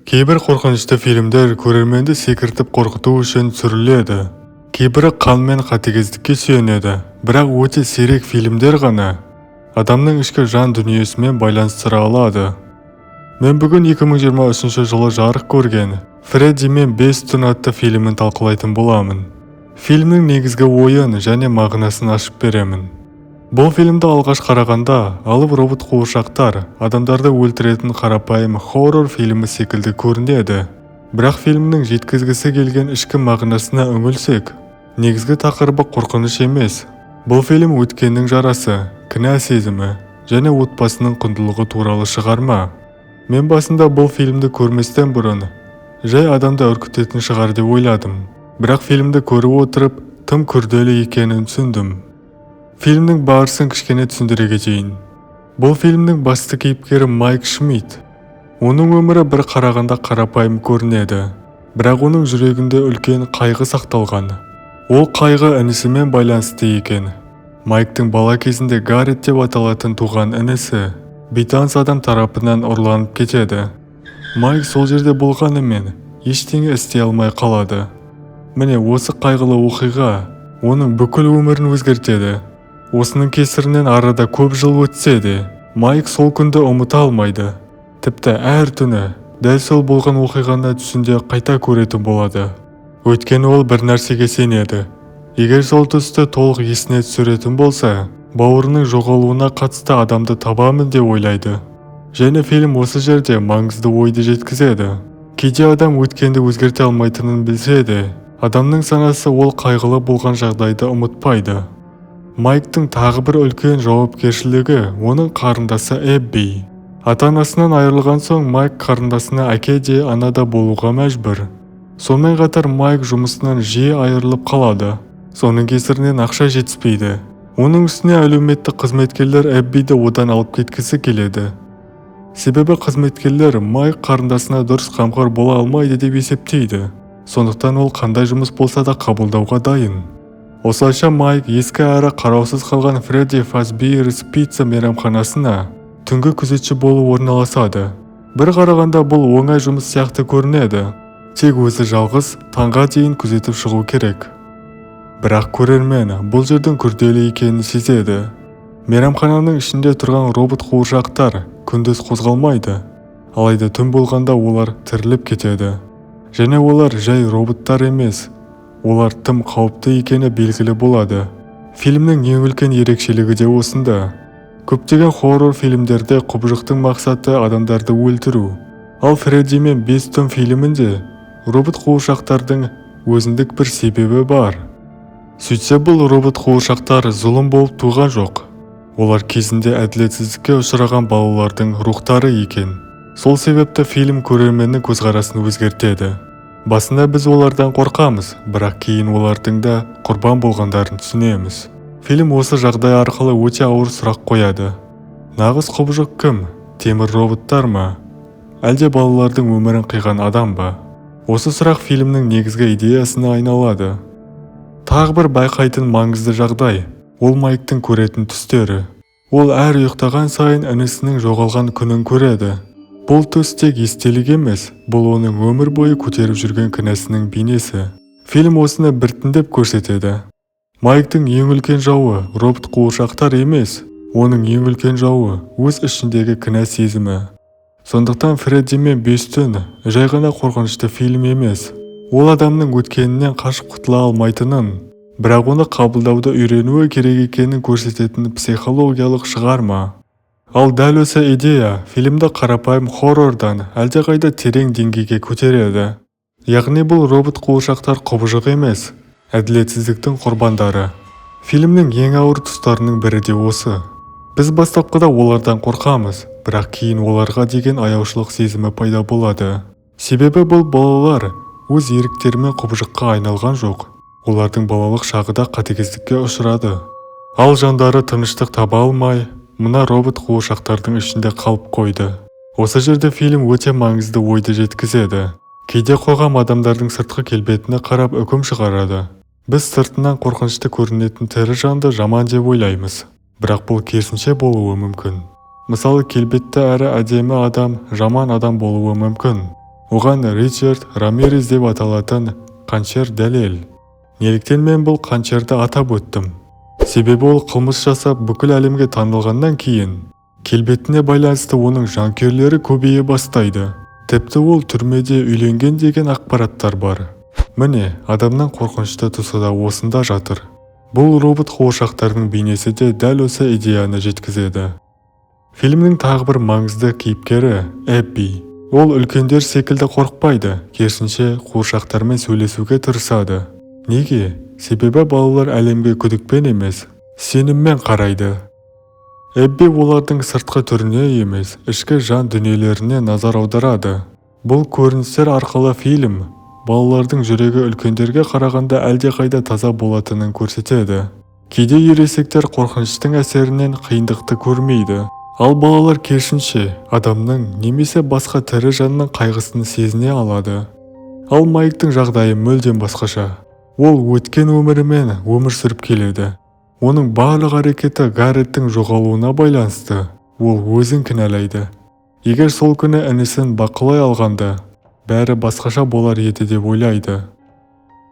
Кейбір қорқынышты фильмдер көрерменді секіртіп қорқыту үшін түсіріледі. Кейбірі қан мен қатыгездікке сүйенеді, бірақ өте сирек фильмдер ғана адамның ішкі жан дүниесімен байланыстыра алады. Мен бүгін 2023 жылы жарық көрген Фредди мен 5 түн атты фильмін талқылайтын боламын. Фильмнің негізгі ойын және мағынасын ашып беремін. Бұл фильмді алғаш қарағанда алып робот қуыршақтар адамдарды өлтіретін қарапайым хоррор фильмі секілді көрінеді. Бірақ фильмнің жеткізгісі келген ішкі мағынасына үңілсек, негізгі тақырыбы қорқыныш емес. Бұл фильм өткеннің жарасы, кінә сезімі және отбасының құндылығы туралы шығарма. Мен басында бұл фильмді көрместен бұрын жай адамды үркітетін шығар деп ойладым. Бірақ фильмді көріп отырып, тым күрделі екенін түсіндім. Фильмнің барысын кішкене түсіндіре кетейін. Бұл фильмнің басты кейіпкері Майк Шмидт. Оның өмірі бір қарағанда қарапайым көрінеді, бірақ оның жүрегінде үлкен қайғы сақталған. Ол қайғы інісімен байланысты екен. Майктың бала кезінде Гаррет деп аталатын туған інісі бейтаныс адам тарапынан ұрланып кетеді. Майк сол жерде болғанымен ештеңе істей алмай қалады. Міне осы қайғылы оқиға оның бүкіл өмірін өзгертеді. Осының кесірінен арада көп жыл өтсе де, Майк сол күнді ұмыта алмайды. Тіпті әр түні дәл сол болған оқиғаны түсінде қайта көретін болады. Өйткені ол бір нәрсеге сенеді. Егер сол түсті толық есіне түсіретін болса, бауырының жоғалуына қатысты адамды табамын деп ойлайды. Және фильм осы жерде маңызды ойды жеткізеді. Кейде адам өткенді өзгерте алмайтынын білсе де, адамның санасы ол қайғылы болған жағдайды ұмытпайды. Майктың тағы бір үлкен жауапкершілігі оның қарындасы Эбби. Ата-анасынан айырылған соң Майк қарындасына әке де ана да болуға мәжбүр. Сонымен қатар Майк жұмысынан жиі айырылып қалады. Соның кесірінен ақша жетіспейді. Оның үстіне әлеуметтік қызметкерлер Эббиді одан алып кеткісі келеді. Себебі қызметкерлер Майк қарындасына дұрыс қамқор бола алмайды деп есептейді. Сондықтан ол қандай жұмыс болса да қабылдауға дайын. Осылайша Майк ескі әрі қараусыз қалған Фредди Фазбиерс пицца мейрамханасына түнгі күзетші болып орналасады. Бір қарағанда бұл оңай жұмыс сияқты көрінеді. Тек өзі жалғыз таңға дейін күзетіп шығу керек. Бірақ көрермен бұл жердің күрделі екенін сезеді. Мейрамхананың ішінде тұрған робот қуыршақтар күндіз қозғалмайды. Алайда түн болғанда олар тіріліп кетеді. Және олар жай роботтар емес. Олар тым қауіпті екені белгілі болады. Фильмнің ең үлкен ерекшелігі де осында. Көптеген хоррор фильмдерде құбыжықтың мақсаты адамдарды өлтіру. Ал Фредди мен 5 түн фильмінде робот қуыршақтардың өзіндік бір себебі бар. Сөйтсе бұл робот қуыршақтар зұлым болып туған жоқ. Олар кезінде әділетсіздікке ұшыраған балалардың рухтары екен. Сол себепті фильм көрерменнің көзқарасын өзгертеді. Басында біз олардан қорқамыз, бірақ кейін олардың да құрбан болғандарын түсінеміз. Фильм осы жағдай арқылы өте ауыр сұрақ қояды. Нағыз құбыжық кім? Темір роботтар ма? Әлде балалардың өмірін қиған адам ба? Осы сұрақ фильмнің негізгі идеясына айналады. Тағы бір байқайтын маңызды жағдай. Ол Майктың көретін түстері. Ол әр ұйықтаған сайын інісінің жоғалған күнін көреді. Бұл түс тек естелік емес, бұл оның өмір бойы көтеріп жүрген кінәсінің бейнесі. Фильм осыны біртіндеп көрсетеді. Майктың ең үлкен жауы робот қуыршақтар емес, оның ең үлкен жауы өз ішіндегі кінә сезімі. Сондықтан Фредди мен 5 түн жай ғана қорқынышты фильм емес. Ол адамның өткенінен қашып құтыла алмайтынын, бірақ оны қабылдауды үйренуі керек екенін көрсететін психологиялық шығарма. Ал дәл осы идея фильмді қарапайым хоррордан әлдеқайда терең деңгейге көтереді. Яғни бұл робот қуыршақтар құбыжық емес, әділетсіздіктің құрбандары. Фильмнің ең ауыр тұстарының бірі де осы. Біз бастапқыда олардан қорқамыз, бірақ кейін оларға деген аяушылық сезімі пайда болады. Себебі бұл балалар өз еріктерімен құбыжыққа айналған жоқ. Олардың балалық шағыда қатыгездікке ұшырады. Ал жандары тыныштық таба алмай, мына робот қуыршақтардың ішінде қалып қойды. Осы жерде фильм өте маңызды ойды жеткізеді. Кейде қоғам адамдардың сыртқы келбетіне қарап үкім шығарады. Біз сыртынан қорқынышты көрінетін тірі жанды жаман деп ойлаймыз. Бірақ бұл керісінше болуы мүмкін. Мысалы, келбетті әрі әдемі адам жаман адам болуы мүмкін. Оған Ричард Рамирес деп аталатын қаншер дәлел. Неліктен мен бұл қаншерді атап өттім? Себебі ол қылмыс жасап бүкіл әлемге танылғаннан кейін келбетіне байланысты оның жанкүйерлері көбейе бастайды. Тіпті ол түрмеде үйленген деген ақпараттар бар. Міне, адамның қорқынышты тұсы да осында жатыр. Бұл робот қуыршақтардың бейнесі де дәл осы идеяны жеткізеді. Фильмнің тағы бір маңызды кейіпкері Эбби. Ол үлкендер секілді қорықпайды, керісінше қуыршақтармен сөйлесуге тырысады. Неге? Себебі балалар әлемге күдікпен емес, сеніммен қарайды. Эбби олардың сыртқы түріне емес, ішкі жан дүниелеріне назар аударады. Бұл көріністер арқылы фильм балалардың жүрегі үлкендерге қарағанда әлдеқайда таза болатынын көрсетеді. Кейде ересектер қорқыныштың әсерінен қиындықты көрмейді. Ал балалар керісінше адамның немесе басқа тірі жанның қайғысын сезіне алады. Ал Майктың жағдайы мүлдем басқаша. Ол өткен өмірімен өмір сүріп келеді. Оның барлық әрекеті Гарреттің жоғалуына байланысты. Ол өзін кінәлайды. Егер сол күні інісін бақылай алғанда, бәрі басқаша болар еді деп ойлайды.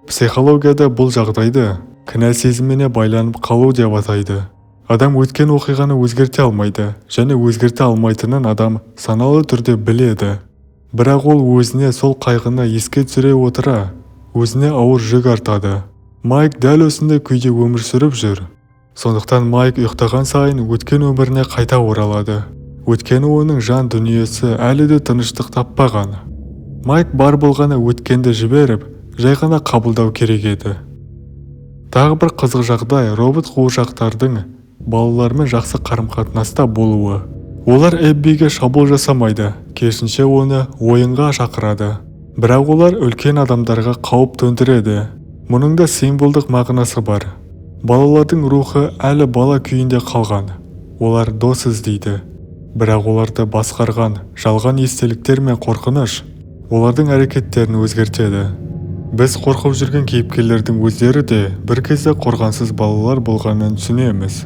Психологияда бұл жағдайды кінә сезіміне байланып қалу деп атайды. Адам өткен оқиғаны өзгерте алмайды, және өзгерте алмайтынын адам саналы түрде біледі. Бірақ ол өзіне сол қайғыны еске түсіре отыра, өзіне ауыр жүк артады. Майк дәл осындай күйде өмір сүріп жүр. Сондықтан Майк ұйықтаған сайын өткен өміріне қайта оралады. Өткені оның жан дүниесі әлі де тыныштық таппаған. Майк бар болғаны өткенді жіберіп, жай ғана қабылдау керек еді. Тағы бір қызық жағдай робот қуыршақтардың балалармен жақсы қарым-қатынаста болуы. Олар Эббиге шабуыл жасамайды, керісінше оны ойынға шақырады. Бірақ олар үлкен адамдарға қауіп төндіреді. Мұның да символдық мағынасы бар. Балалардың рухы әлі бала күйінде қалған. Олар дос іздейді. Бірақ оларды басқарған жалған естеліктер мен қорқыныш олардың әрекеттерін өзгертеді. Біз қорқып жүрген кейіпкерлердің өздері де бір кезде қорғансыз балалар болғанын түсінеміз.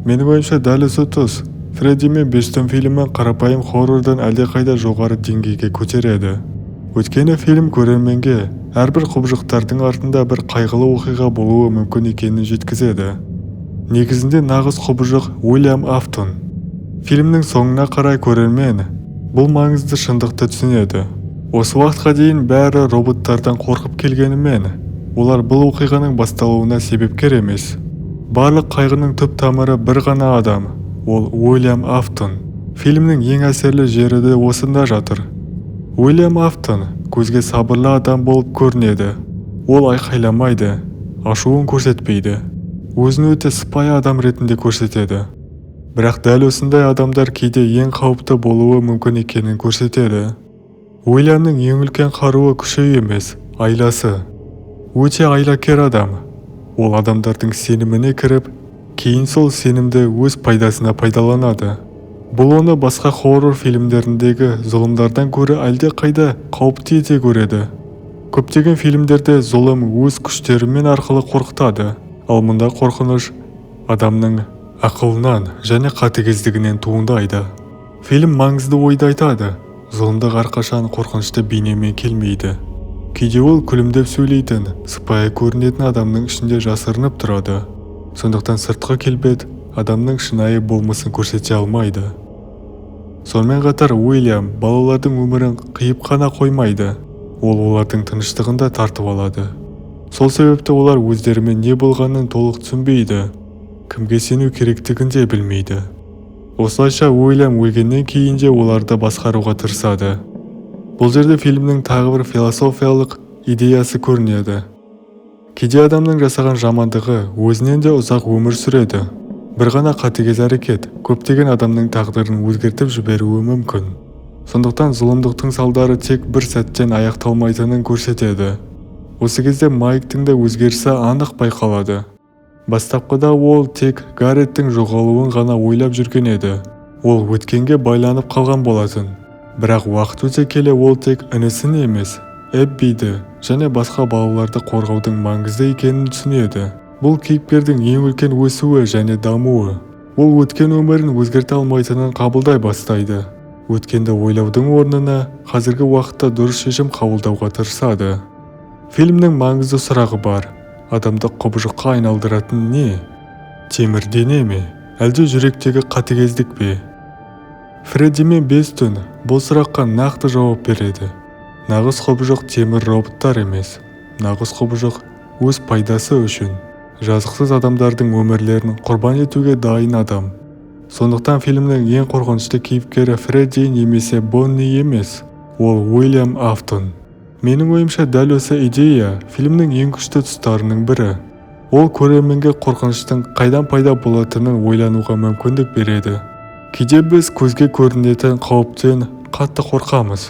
Менің ойымша дәл осы тұс Фредди мен Бештон фильмі қарапайым хоррордан әлдеқайда жоғары деңгейге көтереді. Өйткені фильм көрерменге әрбір құбыжықтардың артында бір қайғылы оқиға болуы мүмкін екенін жеткізеді. Негізінде нағыз құбыжық Уильям Афтон. Фильмнің соңына қарай көрермен бұл маңызды шындықты түсінеді. Осы уақытқа дейін бәрі роботтардан қорқып келгенімен, олар бұл оқиғаның басталуына себепкер емес. Барлық қайғының түп тамыры бір ғана адам, ол Уильям Афтон. Фильмнің ең әсерлі жері де осында жатыр. Уильям Афтон көзге сабырлы адам болып көрінеді. Ол айқайламайды, ашуын көрсетпейді. Өзін өте сыпайы адам ретінде көрсетеді. Бірақ дәл осындай адамдар кейде ең қауіпті болуы мүмкін екенін көрсетеді. Уильямның ең үлкен қаруы күші емес, айласы. Өте айлакер адам. Ол адамдардың сеніміне кіріп, кейін сол сенімді өз пайдасына пайдаланады. Бұл оны басқа хоррор фильмдеріндегі зұлымдардан көрі әлде қайда қауіпті ете көреді. Көптеген фильмдерде зұлым өз күштерімен арқылы қорқытады, ал мұнда қорқыныш адамның ақылынан және қатыгездігінен туындайды. Фильм маңызды ойды айтады. Зұлымдық әрқашан қорқынышты бейнемен келмейді. Кейде ол күлімдеп сөйлейтін, сыпайы көрінетін адамның ішінде жасырынып тұрады. Сондықтан сыртқы келбет адамның шынайы болмысын көрсете алмайды. Сонымен қатар Уильям балалардың өмірін қиып қана қоймайды. Ол олардың тыныштығын да тартып алады. Сол себепті олар өздерімен не болғанын толық түсінбейді. Кімге сену керектігін де білмейді. Осылайша Уильям өлгеннен кейін де оларды басқаруға тырысады. Бұл жерде фильмнің тағы бір философиялық идеясы көрінеді. Кейде адамның жасаған жамандығы өзінен де ұзақ өмір сүреді. Бір ғана қатыгез әрекет көптеген адамның тағдырын өзгертіп жіберуі мүмкін. Сондықтан зұлымдықтың салдары тек бір сәттен аяқталмайтынын көрсетеді. Осы кезде Майктың да өзгерісі анық байқалады. Бастапқыда ол тек Гарреттің жоғалуын ғана ойлап жүрген еді. Ол өткенге байланып қалған болатын. Бірақ уақыт өте келе ол тек інісін емес, Эббиді және басқа балаларды қорғаудың маңызды екенін түсінеді. Бұл кейіпкердің ең үлкен өсуі және дамуы. Ол өткен өмірін өзгерте алмайтынын қабылдай бастайды. өткенді ойлаудың орнына қазіргі уақытта дұрыс шешім қабылдауға тырысады. Фильмнің маңызды сұрағы бар. Адамды құбыжыққа айналдыратын не? Темір дене ме? Әлде жүректегі қатыгездік пе? Фредди мен 5 түн бұл сұраққа нақты жауап береді. Нағыз құбыжық темір роботтар емес. Нағыз құбыжық өз пайдасы үшін жазықсыз адамдардың өмірлерін құрбан етуге дайын адам. Сондықтан фильмнің ең қорқынышты кейіпкері Фредди немесе Бонни емес, ол Уильям Афтон. Менің ойымша дәл осы идея фильмнің ең күшті тұстарының бірі. Ол көрерменге қорқыныштың қайдан пайда болатынын ойлануға мүмкіндік береді. Кейде біз көзге көрінетін қауіптен қатты қорқамыз.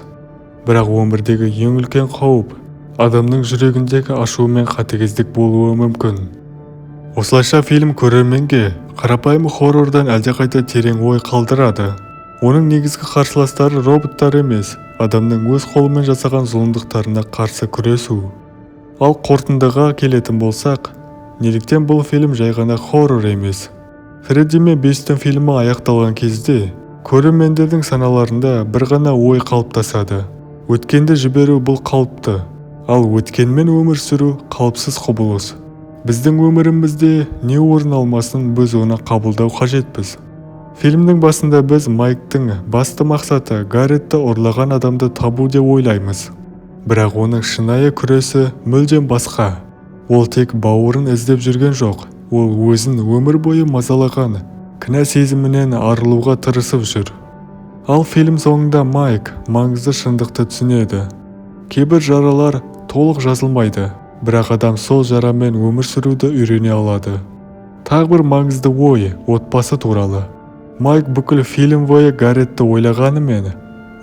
Бірақ өмірдегі ең үлкен қауіп адамның жүрегіндегі ашу мен қатыгездік болуы мүмкін. Осылайша фильм көрерменге қарапайым хоррордан әлдеқайда терең ой қалдырады. Оның негізгі қарсыластары роботтар емес, адамның өз қолымен жасаған зұлымдықтарына қарсы күресу. Ал қорытындыға келетін болсақ, неліктен бұл фильм жай ғана хоррор емес? Фредди мен 5 түн фильмі аяқталған кезде көрермендердің саналарында бір ғана ой қалыптасады. Өткенді жіберу бұл қалыпты, ал өткенмен өмір сүру қалыпсыз құбылыс. Біздің өмірімізде не орын алмасын, біз оны қабылдау қажетпіз. Фильмнің басында біз Майктың басты мақсаты Гарретті ұрлаған адамды табу деп ойлаймыз. Бірақ оның шынайы күресі мүлдем басқа. Ол тек бауырын іздеп жүрген жоқ. Ол өзін өмір бойы мазалаған кінә сезімінен арылуға тырысып жүр. Ал фильм соңында Майк маңызды шындықты түсінеді. Кейбір жаралар толық жазылмайды, бірақ адам сол жарамен өмір сүруді үйрене алады. Тағы бір маңызды ой отбасы туралы. Майк бүкіл фильм бойы Гарретті ойлағанымен,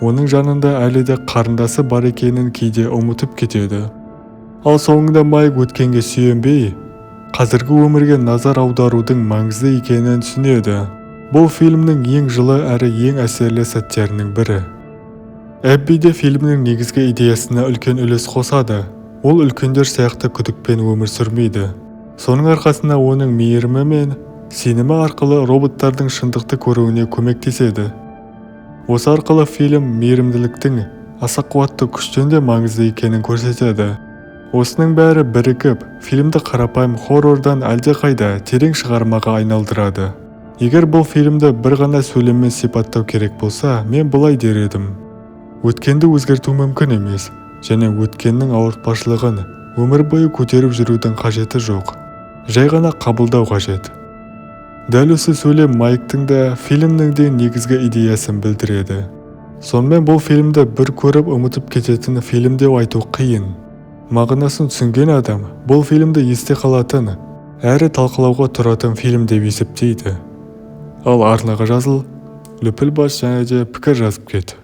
оның жанында әлі де қарындасы бар екенін кейде ұмытып кетеді. Ал соңында Майк өткенге сүйенбей, қазіргі өмірге назар аударудың маңызды екенін түсінеді. Бұл фильмнің ең жылы әрі ең әсерлі сәттерінің бірі. Эбби де фильмнің негізгі идеясына үлкен үлес қосады. Ол үлкендер сияқты күдікпен өмір сүрмейді. Соның арқасында оның мейірімі мен сенімі арқылы роботтардың шындықты көруіне көмектеседі. Осы арқылы фильм мейірімділіктің аса қуатты күштен де маңызды екенін көрсетеді. Осының бәрі бірігіп, фильмді қарапайым хоррордан әлдеқайда терең шығармаға айналдырады. Егер бұл фильмді бір ғана сөйлеммен сипаттау керек болса, мен былай дер едім. Өткенді өзгерту мүмкін емес, және өткеннің ауыртпашылығын өмір бойы көтеріп жүрудің қажеті жоқ. Жай ғана қабылдау қажет. Дәл осы сөйлем Майктың да фильмнің де негізгі идеясын білдіреді. Сонымен бұл фильмді бір көріп ұмытып кететін фильм деп айту қиын. Мағынасын түсінген адам бұл фильмді есте қалатын, әрі талқылауға тұратын фильм деп есептейді. Ал арнаға жазыл, лүпіл бас және де пікір жазып кет.